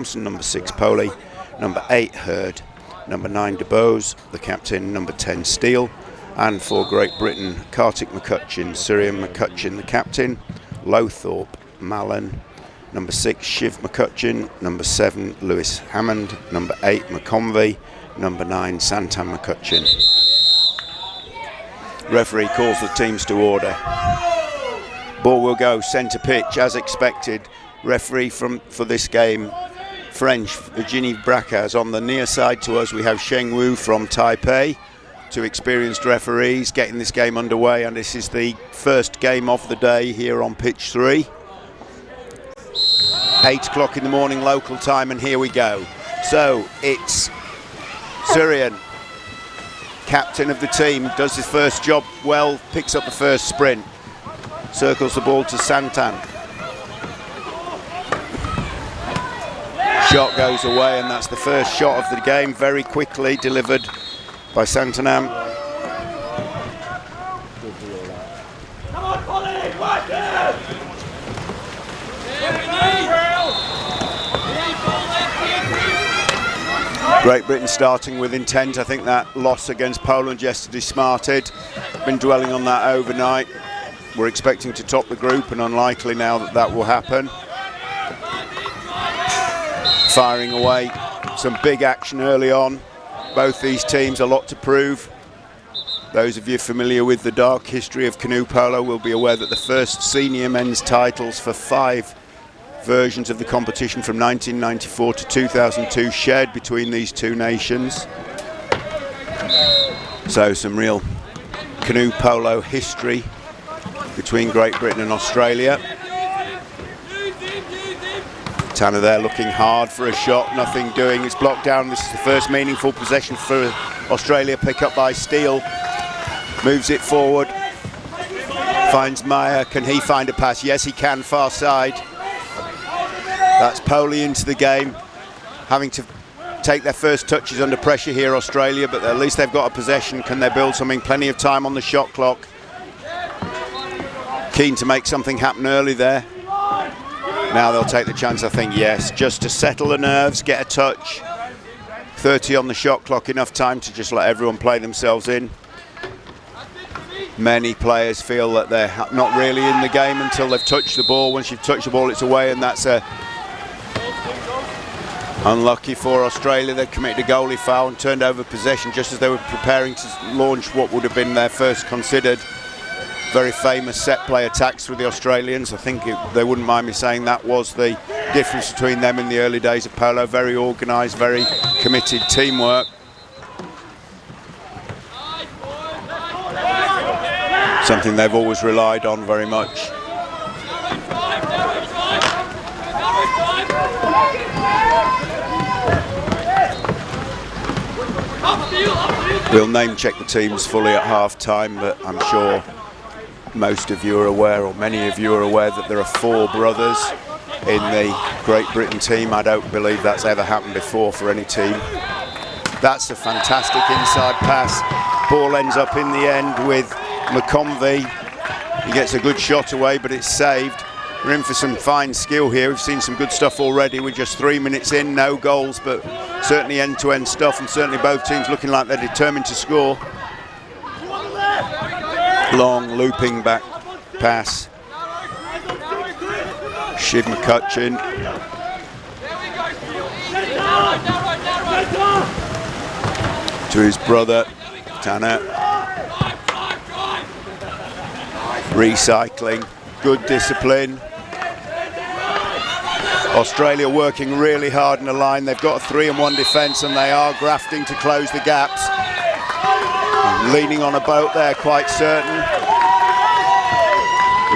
number 6 Polo, number 8 Hurd, number 9 DeBose, the captain, number 10 Steele, and for Great Britain, Kartik McCutcheon, Syrian McCutcheon, the captain, Lowthorpe, Mallon, number 6 Shiv McCutcheon, number 7 Lewis Hammond, number 8 McConvey, number 9 Santam McCutcheon. Referee calls the teams to order. Ball will go centre pitch as expected. Referee for this game, French Virginie Bracaz. On the near side to us we have Sheng Wu from Taipei. Two experienced referees getting this game underway, and this is the first game of the day here on pitch 3. 8 o'clock in the morning local time, and here we go. So it's Syrian, captain of the team, does his first job well, picks up the first sprint, circles the ball to Santan. Shot goes away, and that's the first shot of the game, very quickly delivered by Santanam. Great Britain starting with intent. I think that loss against Poland yesterday smarted. Been dwelling on that overnight. We're expecting to top the group, and unlikely now that that will happen. Firing away, some big action early on. Both these teams a lot to prove. Those of you familiar with the dark history of canoe polo will be aware that the first senior men's titles for 5 versions of the competition from 1994 to 2002 shared between these two nations. So some real canoe polo history between Great Britain and Australia. Tanner there looking hard for a shot, nothing doing, it's blocked down. This is the first meaningful possession for Australia, pick up by Steele, moves it forward, finds Meyer, can he find a pass? Yes he can, far side. That's Polo into the game, having to take their first touches under pressure here, Australia, but at least they've got a possession. Can they build something? Plenty of time on the shot clock. Keen to make something happen early there. Now they'll take the chance, I think, yes, just to settle the nerves, get a touch. 30 on the shot clock, enough time to just let everyone play themselves in. Many players feel that they're not really in the game until they've touched the ball. Once you've touched the ball, it's away, and that's unlucky for Australia. They've committed a goalie foul and turned over possession just as they were preparing to launch what would have been their first considered very famous set play attacks with the Australians. I think they wouldn't mind me saying that was the difference between them in the early days of polo. Very organised, very committed teamwork. Something they've always relied on very much. We'll name check the teams fully at half time, but I'm sure most of you are aware, or many of you are aware, that there are 4 brothers in the Great Britain team. I don't believe that's ever happened before for any team. That's a fantastic inside pass. Ball ends up in the end with McConvey. He gets a good shot away, but it's saved. We're in for some fine skill here. We've seen some good stuff already. We're just 3 minutes in, no goals, but certainly end-to-end stuff, and certainly both teams looking like they're determined to score. Long looping back pass. Shiv McCutcheon. To his brother, Tanner. Recycling, good discipline. Australia working really hard in the line. They've got a 3-on-1 defence, and they are grafting to close the gaps. Leaning on a boat there, quite certain.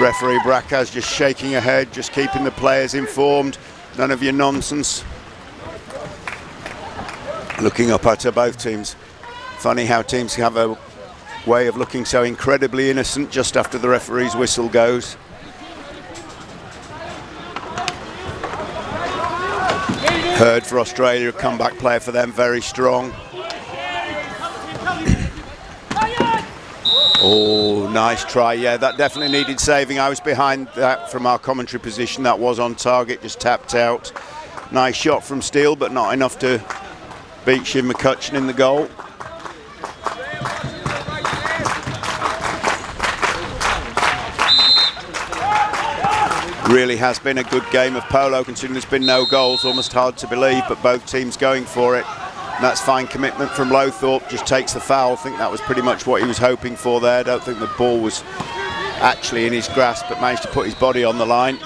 Referee Bracaz just shaking her head, just keeping the players informed. None of your nonsense. Looking up at her, both teams. Funny how teams have a way of looking so incredibly innocent just after the referee's whistle goes. Hurd for Australia, a comeback player for them, very strong. Oh, nice try. Yeah, that definitely needed saving. I was behind that from our commentary position. That was on target, just tapped out. Nice shot from Steele, but not enough to beat Shiv McCutcheon in the goal. Really has been a good game of polo, considering there's been no goals. Almost hard to believe, but both teams going for it. And that's fine commitment from Lowthorpe, just takes the foul. I think that was pretty much what he was hoping for there. I don't think the ball was actually in his grasp, but managed to put his body on the line.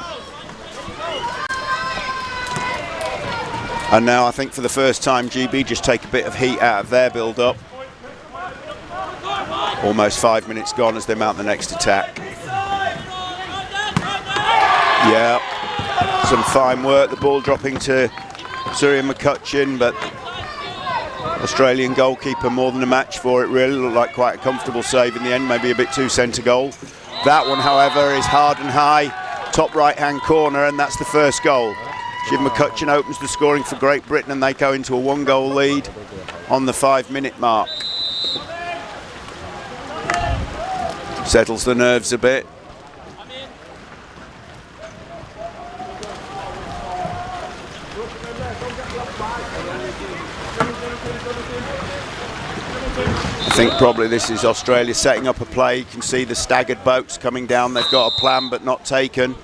And now I think for the first time GB just take a bit of heat out of their build-up. Almost 5 minutes gone as they mount the next attack. Yeah, some fine work. The ball dropping to Surya McCutcheon, but Australian goalkeeper more than a match for it. Really looked like quite a comfortable save in the end, maybe a bit too centre goal. That one, however, is hard and high, top right-hand corner, and that's the first goal. Shiv McCutcheon opens the scoring for Great Britain, and they go into a 1-goal lead on the 5-minute mark. Settles the nerves a bit. I think probably this is Australia setting up a play. You can see the staggered boats coming down. They've got a plan but not taken.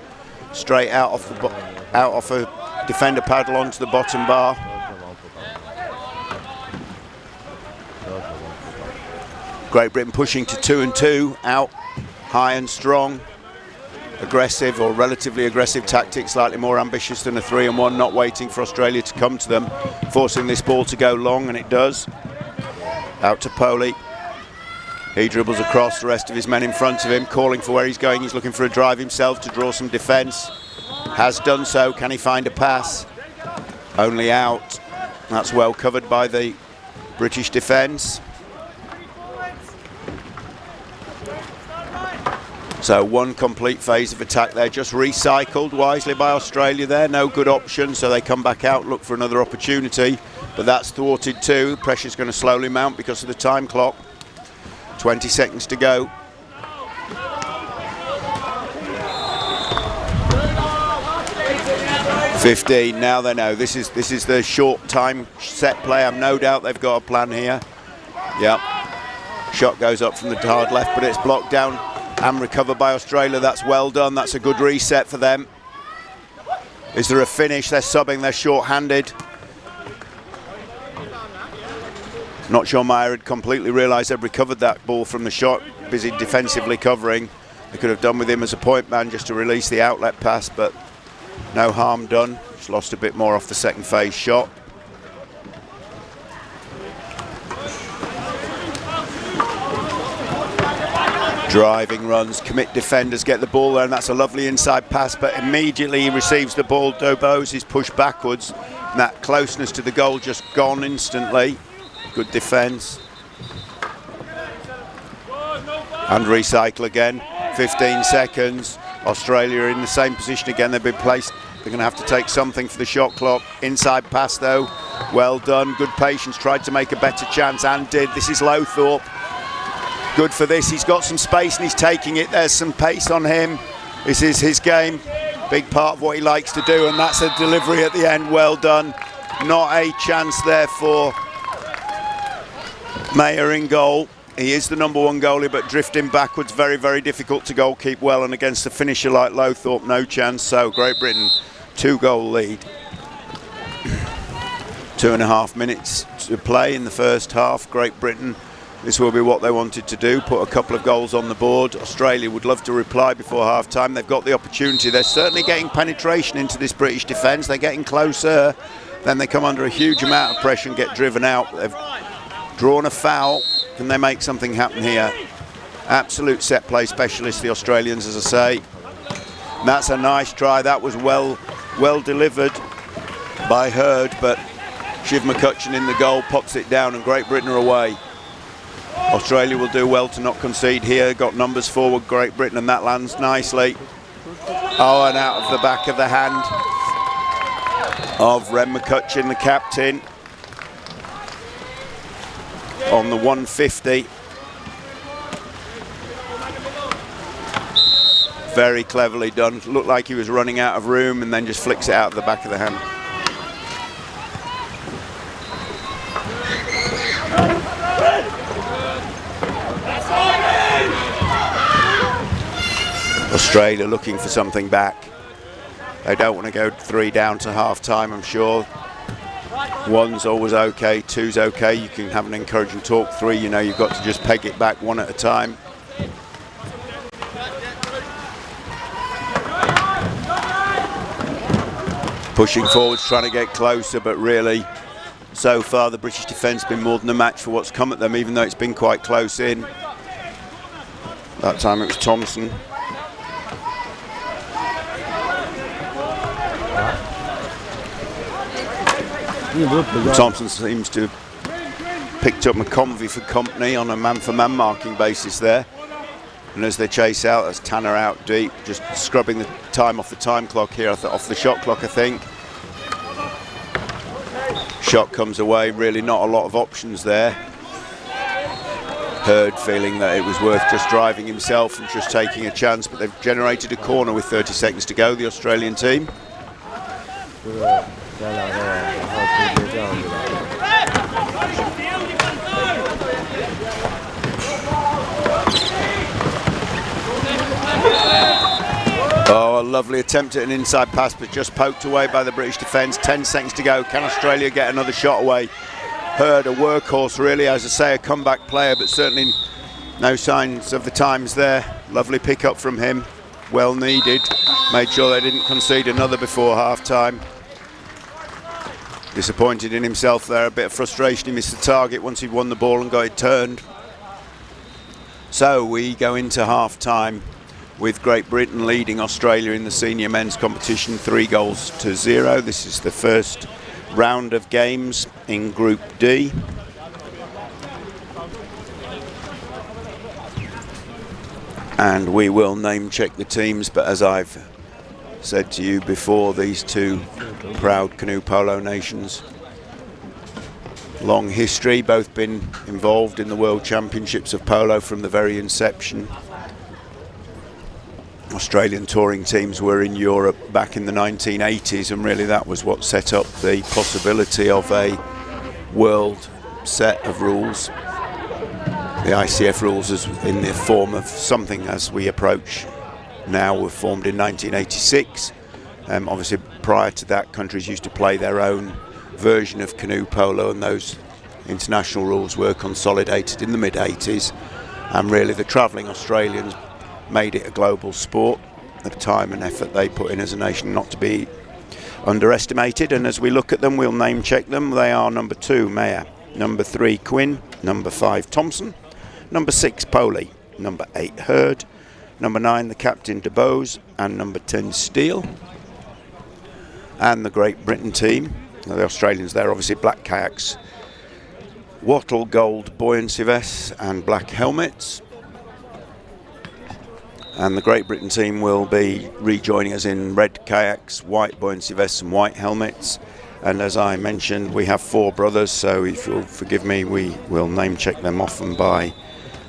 Straight out off a defender paddle onto the bottom bar. Great Britain pushing to 2-2, out high and strong. Aggressive or relatively aggressive tactics, slightly more ambitious than a 3-on-1, not waiting for Australia to come to them, forcing this ball to go long, and it does. Out to Polo. He dribbles across, the rest of his men in front of him, calling for where he's going. He's looking for a drive himself to draw some defence. Has done so. Can he find a pass? Only out. That's well covered by the British defence. So one complete phase of attack there, just recycled wisely by Australia there. No good option, so they come back out, look for another opportunity. But that's thwarted too. Pressure's going to slowly mount because of the time clock. 20 seconds to go. $15. Now they know this is the short time set play. I've no doubt they've got a plan here. Yep. Shot goes up from the hard left, but it's blocked down and recovered by Australia. That's well done. That's a good reset for them. Is there a finish? They're subbing. They're short-handed. Not sure Meyer had completely realised they'd recovered that ball from the shot. Busy defensively covering. They could have done with him as a point man just to release the outlet pass, but no harm done. Just lost a bit more off the second phase shot. Driving runs, commit defenders, get the ball there, and that's a lovely inside pass, but immediately he receives the ball. Dobos is pushed backwards, and that closeness to the goal just gone instantly. Good defence. And recycle again. 15 seconds. Australia in the same position again. They've been placed. They're going to have to take something for the shot clock. Inside pass though. Well done. Good patience. Tried to make a better chance and did. This is Lowthorpe. Good for this. He's got some space and he's taking it. There's some pace on him. This is his game. Big part of what he likes to do, and that's a delivery at the end. Well done. Not a chance there for Meyer in goal. He is the #1 goalie, but drifting backwards, very, very difficult to goalkeep well, and against a finisher like Lowthorpe, no chance. So Great Britain, 2-goal lead. 2.5 minutes to play in the first half. Great Britain, this will be what they wanted to do, put a couple of goals on the board. Australia would love to reply before half-time. They've got the opportunity. They're certainly getting penetration into this British defence. They're getting closer. Then they come under a huge amount of pressure and get driven out. They've drawn a foul. Can they make something happen here? Absolute set play specialists, the Australians, as I say. And that's a nice try. That was well delivered by Hurd, but Shiv McCutcheon in the goal pops it down, and Great Britain are away. Australia will do well to not concede here. Got numbers forward, Great Britain, and that lands nicely. Oh, and out of the back of the hand of Rem McCutcheon, the captain, on the 150. Very cleverly done. Looked like he was running out of room and then just flicks it out of the back of the hand. Australia looking for something back. They don't want to go 3 down to half time, I'm sure. 1's always okay, 2's okay. You can have an encouraging talk. 3, you know, you've got to just peg it back 1 at a time. Pushing forwards, trying to get closer, but really, so far the British defence has been more than a match for what's come at them, even though it's been quite close in. That time it was Thompson. Thompson seems to have picked up McConvey for company on a man-for-man marking basis there. And as they chase out, that's Tanner out deep, just scrubbing the time off the time clock here, off the shot clock, I think. Shot comes away, really not a lot of options there. Hurd feeling that it was worth just driving himself and just taking a chance, but they've generated a corner with 30 seconds to go, the Australian team. Oh, a lovely attempt at an inside pass, but just poked away by the British defence. 10 seconds to go. Can Australia get another shot away? Hurd, a workhorse really, as I say, a comeback player, but certainly no signs of the times there. Lovely pick up from him, well needed. Made sure they didn't concede another before half time. Disappointed in himself there, a bit of frustration. He missed the target once he'd won the ball and got it turned. So we go into half time with Great Britain leading Australia in the senior men's competition 3-0. This is the first round of games in Group D. And we will name check the teams, but as I've said to you before, these two proud canoe polo nations, long history, both been involved in the World Championships of Polo from the very inception. Australian touring teams were in Europe back in the 1980s, and really that was what set up the possibility of a world set of rules. The ICF rules is in the form of something as we approach now were formed in 1986. Obviously prior to that, countries used to play their own version of canoe polo, and those international rules were consolidated in the mid-80s, and really the travelling Australians made it a global sport. The time and effort they put in as a nation not to be underestimated, and as we look at them, we'll name check them. They are number 2 Mayer, number 3 Quinn, number 5 Thompson, number 6 Poley, number 8 Hurd, number 9 the captain DeBose, and number 10 Steele. And the Great Britain team, the Australians there, obviously black kayaks, wattle gold buoyancy vests and black helmets. And the Great Britain team will be rejoining us in red kayaks, white buoyancy vests and white helmets. And as I mentioned, we have 4 brothers, so if you'll forgive me, we will name check them often by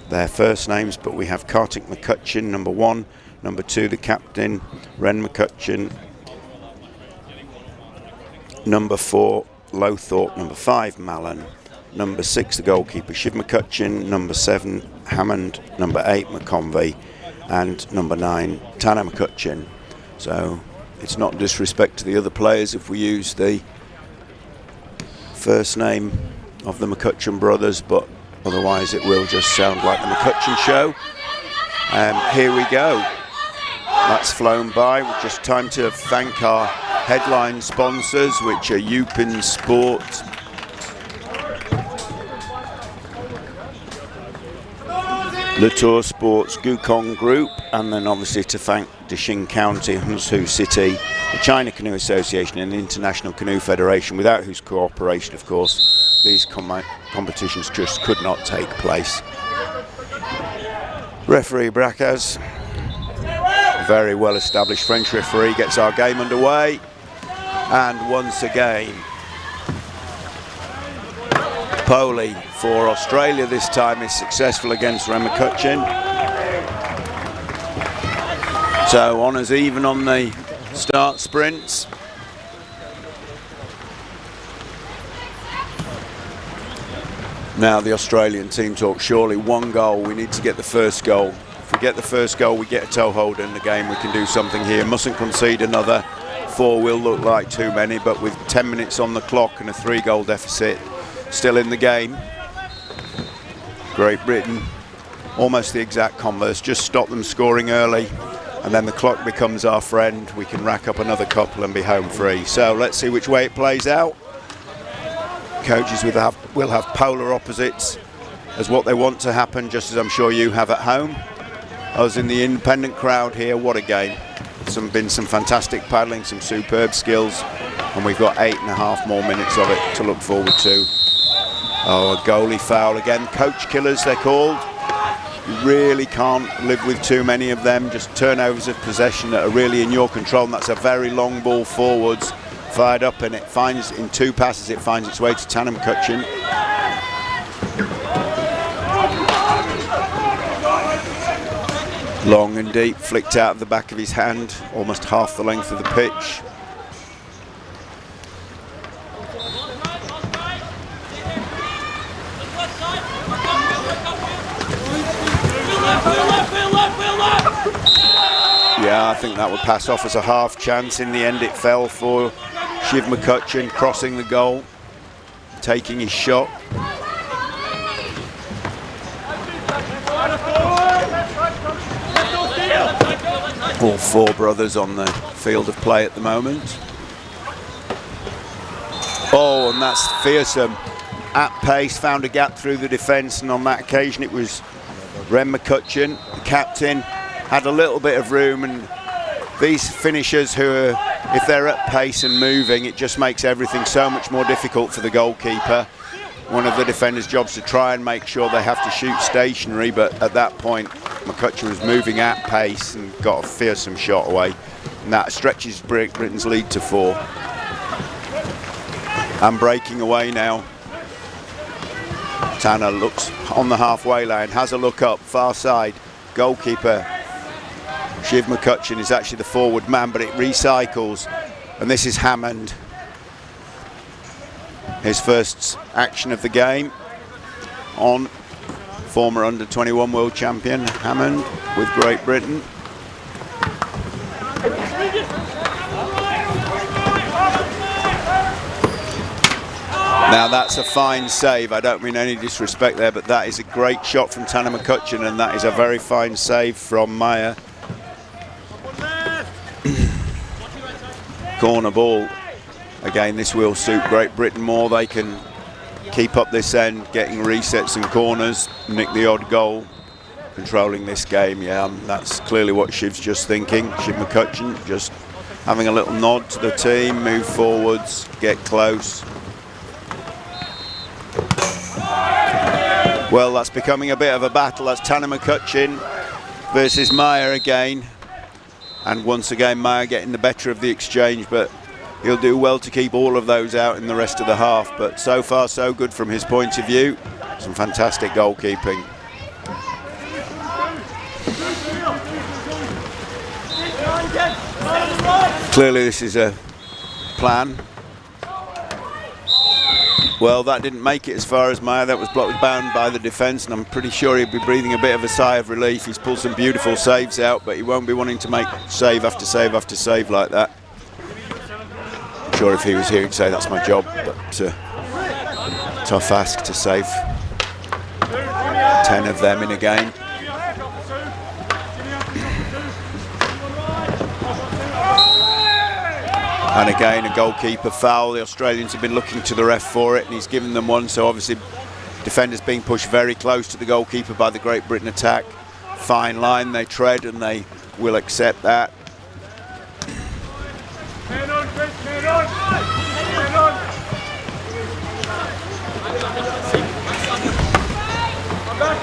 their first names. But we have Kartik McCutcheon, number 1, number 2 the captain, Ren McCutcheon, number 4 Lowthorpe, number 5 Mallon, number 6 the goalkeeper Shiv McCutcheon, number 7 Hammond, number 8 McConvey, and number 9 Tanner McCutcheon. So it's not disrespect to the other players if we use the first name of the McCutcheon brothers, but otherwise it will just sound like the McCutcheon show. Here we go. That's flown by. Just time to thank our headline sponsors, which are Yupin Sport, Latour Sports, Gukong Group, and then obviously to thank Deqing County, Huzhou City, the China Canoe Association and the International Canoe Federation, without whose cooperation, of course, these competitions just could not take place. Referee Bracaz, very well established French referee, gets our game underway, and once again Poley for Australia this time is successful against Ren McCutcheon. So honours even on the start sprints. Now the Australian team talk, surely 1 goal, we need to get the first goal If we get the first goal, we get a toe hold in the game, we can do something here. Mustn't concede another. 4 will look like too many, but with 10 minutes on the clock and a 3-goal deficit still in the game, Great Britain, almost the exact converse, just stop them scoring early and then the clock becomes our friend. We can rack up another couple and be home free. So let's see which way it plays out. Coaches will have polar opposites as what they want to happen, just as I'm sure you have at home. Us in the independent crowd here, what a game. Been some fantastic paddling, some superb skills, and we've got 8.5 more minutes of it to look forward to. Oh, a goalie foul again. Coach killers, they're called. You really can't live with too many of them. Just turnovers of possession that are really in your control, and that's a very long ball forwards, fired up, and it finds, in 2 passes, it finds its way to Canoe-Kayak. Long and deep, flicked out of the back of his hand, almost half the length of the pitch. Yeah, I think that would pass off as a half chance. In the end, it fell for GBR crossing the goal, taking his shot. All 4 brothers on the field of play at the moment. Oh, and that's fearsome. At pace, found a gap through the defence, and on that occasion it was Ren McCutcheon, the captain, had a little bit of room, and these finishers who are, if they're at pace and moving, it just makes everything so much more difficult for the goalkeeper. One of the defenders' jobs to try and make sure they have to shoot stationary, but at that point McCutcheon was moving at pace and got a fearsome shot away, and that stretches Britain's lead to 4. And breaking away now. Tanner looks on the halfway line, has a look up, far side. Goalkeeper GBR is actually the forward man, but it recycles, and this is Hammond. His first action of the game on former under-21 world champion Hammond with Great Britain. Now that's a fine save. I don't mean any disrespect there, but that is a great shot from Canoe-Kayak, and that is a very fine save from Meyer. Corner ball. Again, this will suit Great Britain more. They can keep up this end, getting resets and corners, nick the odd goal, controlling this game. Yeah, that's clearly what Shiv's just thinking. GBR just having a little nod to the team, move forwards, get close. Well, that's becoming a bit of a battle. That's Canoe-Kayak versus Meyer again. And once again, Meyer getting the better of the exchange, but he'll do well to keep all of those out in the rest of the half. But so far, so good from his point of view. Some fantastic goalkeeping. Clearly, this is a plan. Well, that didn't make it as far as Meyer. That was blocked, bound by the defence, and I'm pretty sure he'd be breathing a bit of a sigh of relief. He's pulled some beautiful saves out, but he won't be wanting to make save after save after save like that. I'm sure if he was here, he'd say that's my job, but tough ask to save 10 of them in a game. And again, a goalkeeper foul. The Australians have been looking to the ref for it, and he's given them one. So obviously, defenders being pushed very close to the goalkeeper by the Great Britain attack. Fine line they tread, and they will accept that.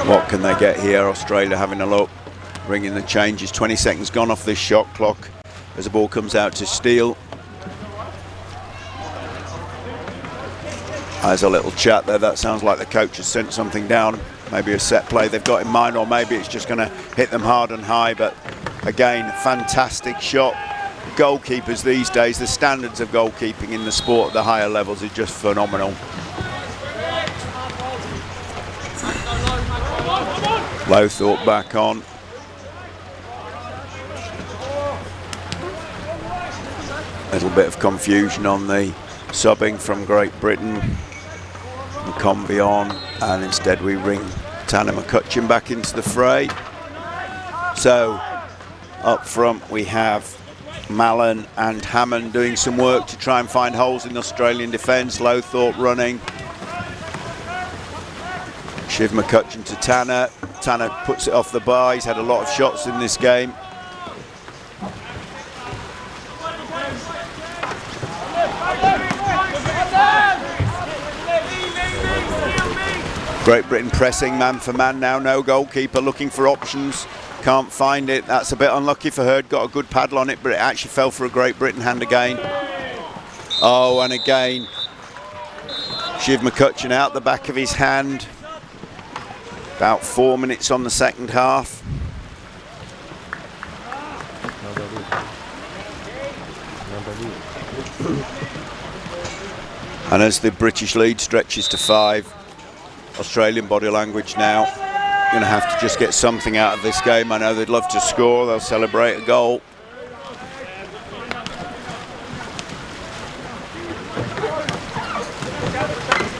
What can they get here? Australia having a look, bringing the changes. 20 seconds gone off this shot clock as the ball comes out to Steele. There's a little chat there. That sounds like the coach has sent something down. Maybe a set play they've got in mind, or maybe it's just going to hit them hard and high. But again, fantastic shot. Goalkeepers these days, the standards of goalkeeping in the sport at the higher levels is just phenomenal. Low thought back on. Little bit of confusion on the subbing from Great Britain. McConvey on, and instead we ring Tanner McCutcheon back into the fray. So up front we have Mallon and Hammond doing some work to try and find holes in the Australian defence. Lowthorpe running. Shiv McCutcheon to Tanner. Tanner puts it off the bar. He's had a lot of shots in this game. Great Britain pressing man for man now, no goalkeeper, looking for options, can't find it. That's a bit unlucky for Hurd, got a good paddle on it, but it actually fell for a Great Britain hand again. Oh, and again, Shiv McCutcheon out the back of his hand. About 4 minutes on the second half. And as the British lead stretches to 5, Australian body language now going to have to just get something out of this game. I know they'd love to score, they'll celebrate a goal.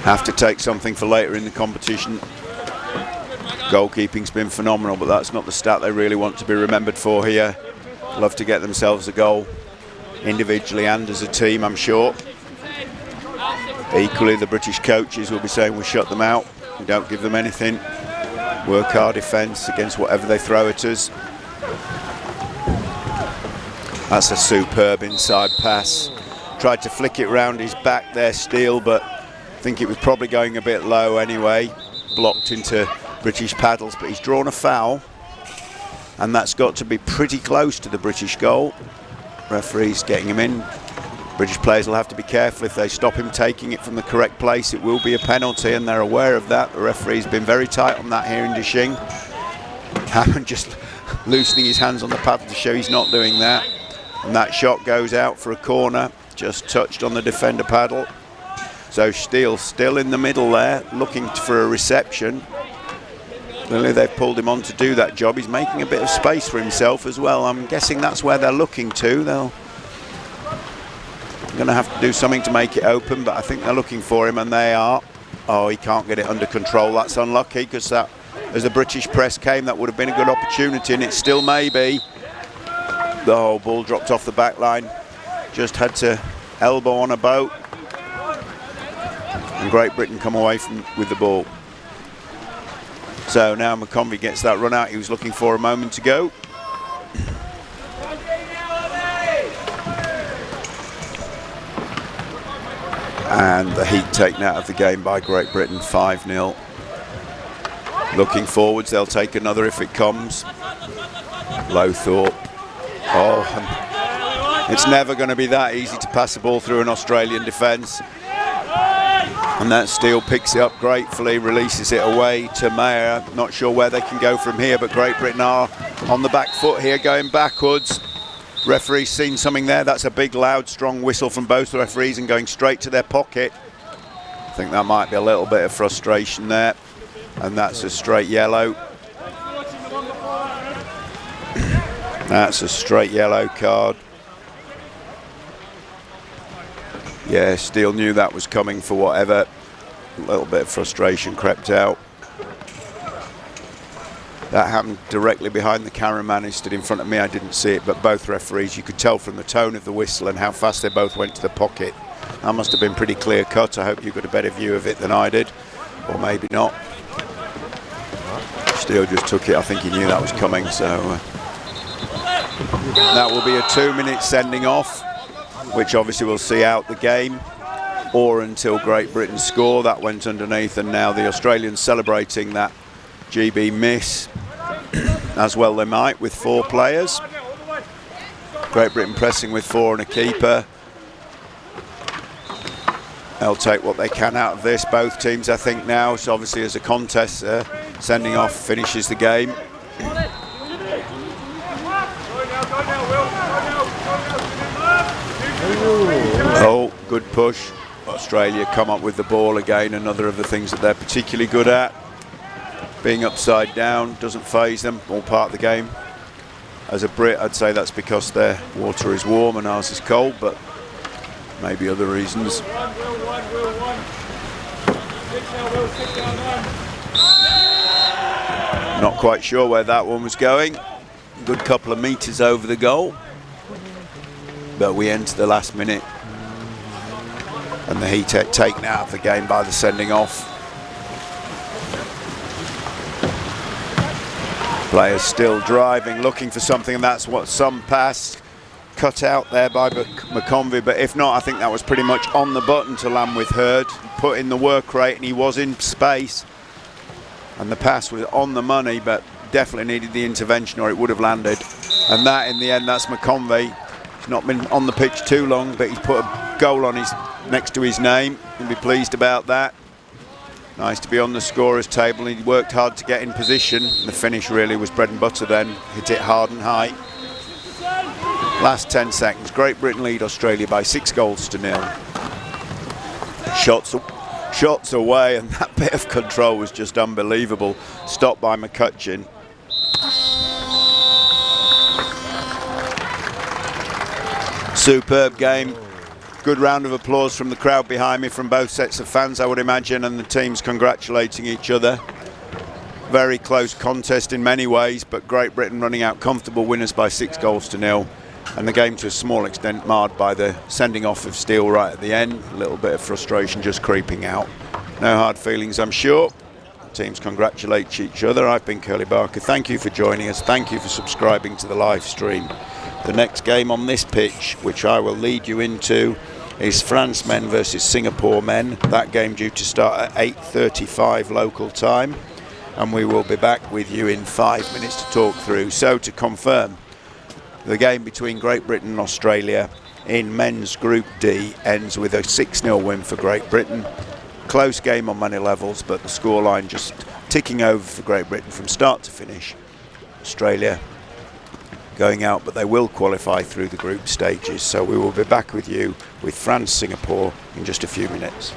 Have to take something for later in the competition. Goalkeeping's been phenomenal, but that's not the stat they really want to be remembered for here. Love to get themselves a goal, individually and as a team, I'm sure. Equally, the British coaches will be saying we shut them out, we don't give them anything, work our defence against whatever they throw at us. That's a superb inside pass. Tried to flick it round his back there, Steele, but I think it was probably going a bit low anyway. Blocked into British paddles, but he's drawn a foul, and that's got to be pretty close to the British goal. Referee's getting him in. British players will have to be careful. If they stop him taking it from the correct place, it will be a penalty, and they're aware of that. The referee's been very tight on that here in Deqing. Hammond just loosening his hands on the paddle to show he's not doing that. And that shot goes out for a corner, just touched on the defender paddle. So Steele still in the middle there, looking for a reception. Clearly they've pulled him on to do that job. He's making a bit of space for himself as well. I'm guessing that's where they're looking to. They're going to have to do something to make it open, but I think they're looking for him, and they are. Oh, he can't get it under control. That's unlucky, because that, as the British press came, that would have been a good opportunity, and it still may be. The whole ball dropped off the back line. Just had to elbow on a boat. And Great Britain come away with the ball. So now McConvey gets that run out he was looking for a moment ago. And the heat taken out of the game by Great Britain, 5-0. Looking forwards, they'll take another if it comes. Lowthorpe. Oh, it's never going to be that easy to pass the ball through an Australian defence. And that Steele picks it up gratefully, releases it away to Mayer. Not sure where they can go from here, but Great Britain are on the back foot here, going backwards. Referee's seen something there. That's a big, loud, strong whistle from both the referees and going straight to their pocket. I think that might be a little bit of frustration there. And that's a straight yellow. That's a straight yellow card. Yeah, Steele knew that was coming for whatever. A little bit of frustration crept out. That happened directly behind the cameraman who stood in front of me. I didn't see it, but both referees, you could tell from the tone of the whistle and how fast they both went to the pocket. That must have been pretty clear cut. I hope you got a better view of it than I did, or maybe not. Steele just took it. I think he knew that was coming, so that will be a 2-minute sending off, which obviously will see out the game, or until Great Britain score. That went underneath, and now the Australians celebrating that GB miss, as well they might, with 4 players. Great Britain pressing with 4 and a keeper. They'll take what they can out of this, both teams, I think, now. So obviously as a contest, sending off finishes the game. Oh, good push. Australia come up with the ball again, another of the things that they're particularly good at. Being upside down doesn't faze them, all part of the game. As a Brit, I'd say that's because their water is warm and ours is cold, but maybe other reasons. Not quite sure where that one was going. Good couple of meters over the goal. But we enter the last minute. And the heat taken out of the game by the sending off. Players still driving, looking for something, and that's what some pass cut out there by McConvey. But if not, I think that was pretty much on the button to land with Hurd. Put in the work rate, and he was in space. And the pass was on the money, but definitely needed the intervention or it would have landed. And that, in the end, that's McConvey. He's not been on the pitch too long, but he's put a goal on his next to his name. He'll be pleased about that. Nice to be on the scorer's table. He worked hard to get in position. The finish really was bread and butter then. Hit it hard and high. Last 10 seconds. Great Britain lead Australia by 6-0. Shots away, and that bit of control was just unbelievable. Stopped by McCutcheon. Superb game. Good round of applause from the crowd behind me, from both sets of fans, I would imagine, and the teams congratulating each other. Very close contest in many ways, but Great Britain running out comfortable winners by 6-0. And the game to a small extent marred by the sending off of Steele right at the end. A little bit of frustration just creeping out. No hard feelings, I'm sure. Teams congratulate each other. I've been Curly Barker. Thank you for joining us. Thank you for subscribing to the live stream. The next game on this pitch, which I will lead you into, is France men versus Singapore men. That game due to start at 8:35 local time. And we will be back with you in 5 minutes to talk through. So to confirm, the game between Great Britain and Australia in men's Group D ends with a 6-0 win for Great Britain. Close game on many levels, but the scoreline just ticking over for Great Britain from start to finish. Australia going out, but they will qualify through the group stages. So we will be back with you with France-Singapore in just a few minutes.